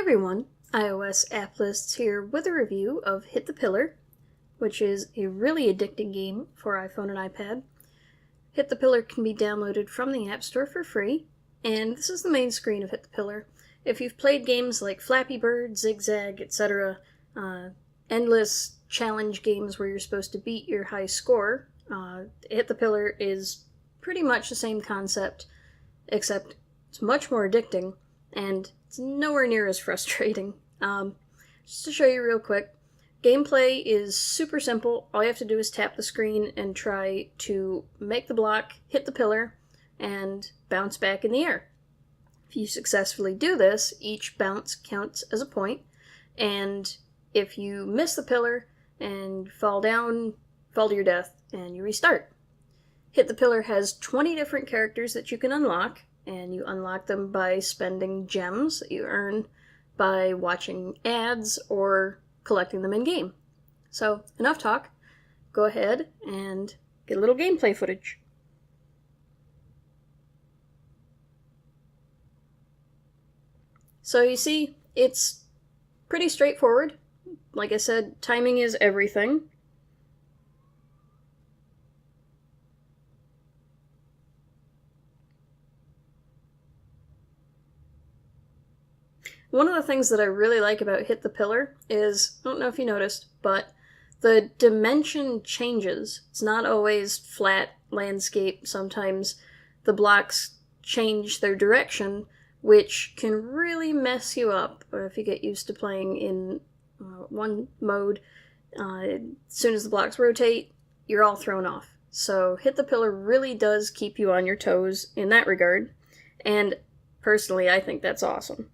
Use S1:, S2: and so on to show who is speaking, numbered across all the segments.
S1: everyone, iOS App Lists here with a review of Hit the Pillar, which is a really addicting game for iPhone and iPad. Hit the Pillar can be downloaded from the App Store for free, and this is the main screen of Hit the Pillar. If you've played games like Flappy Bird, ZigZag, etc., endless challenge games where you're supposed to beat your high score, Hit the Pillar is pretty much the same concept, except it's much more addicting, and it's nowhere near as frustrating. Just to show you real quick, gameplay is super simple. All you have to do is tap the screen and try to make the block, hit the pillar, and bounce back in the air. If you successfully do this, each bounce counts as a point, and if you miss the pillar and fall down, fall to your death, and you restart. Hit the Pillar has 20 different characters that you can unlock, and you unlock them by spending gems that you earn by watching ads or collecting them in-game. So, enough talk. Go ahead and get a little gameplay footage. So you see, it's pretty straightforward. Like I said, timing is everything. One of the things that I really like about Hit the Pillar is, I don't know if you noticed, but the dimension changes. It's not always flat landscape. Sometimes the blocks change their direction, which can really mess you up if you get used to playing in one mode. As soon as the blocks rotate, you're all thrown off. So Hit the Pillar really does keep you on your toes in that regard, and personally I think that's awesome.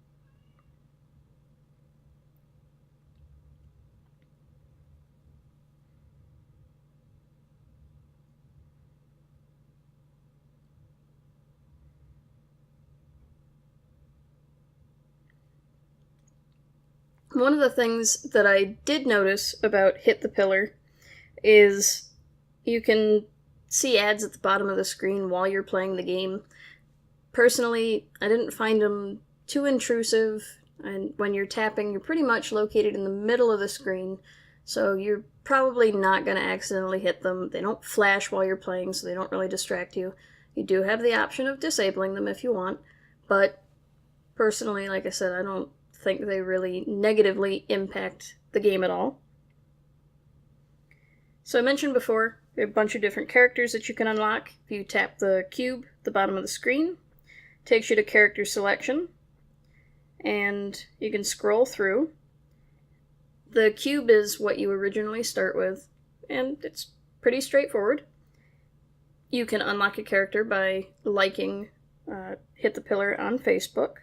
S1: One of the things that I did notice about Hit the Pillar is you can see ads at the bottom of the screen while you're playing the game. Personally, I didn't find them too intrusive, and when you're tapping, you're pretty much located in the middle of the screen, so you're probably not going to accidentally hit them. They don't flash while you're playing, so they don't really distract you. You do have the option of disabling them if you want, but personally, like I said, I don't think they really negatively impact the game at all. So I mentioned before, there are a bunch of different characters that you can unlock. If you tap the cube at the bottom of the screen, it takes you to character selection, and you can scroll through. The cube is what you originally start with, and it's pretty straightforward. You can unlock a character by liking Hit the Pillar on Facebook,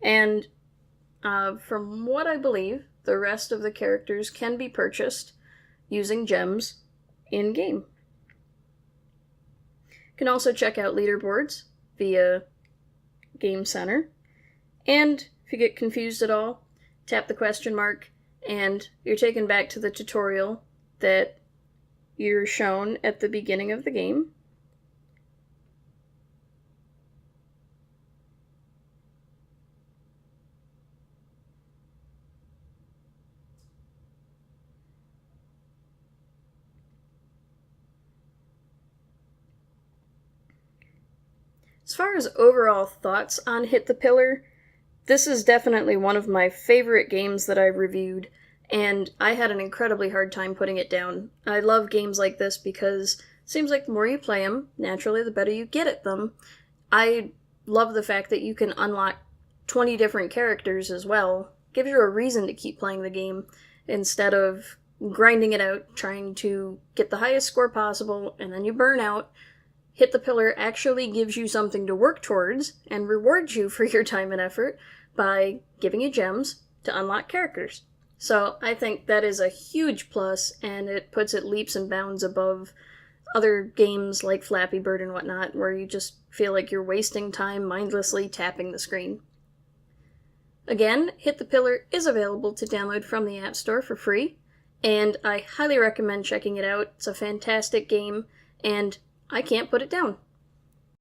S1: and from what I believe, the rest of the characters can be purchased using gems in-game. You can also check out Leaderboards via Game Center, and if you get confused at all, tap the question mark, and you're taken back to the tutorial that you're shown at the beginning of the game. As far as overall thoughts on Hit the Pillar, this is definitely one of my favorite games that I've reviewed, and I had an incredibly hard time putting it down. I love games like this because it seems like the more you play them, naturally the better you get at them. I love the fact that you can unlock 20 different characters as well. It gives you a reason to keep playing the game instead of grinding it out, trying to get the highest score possible, and then you burn out. Hit the Pillar actually gives you something to work towards and rewards you for your time and effort by giving you gems to unlock characters. So I think that is a huge plus, and it puts it leaps and bounds above other games like Flappy Bird and whatnot, where you just feel like you're wasting time mindlessly tapping the screen. Again, Hit the Pillar is available to download from the App Store for free, and I highly recommend checking it out. It's a fantastic game, and I can't put it down.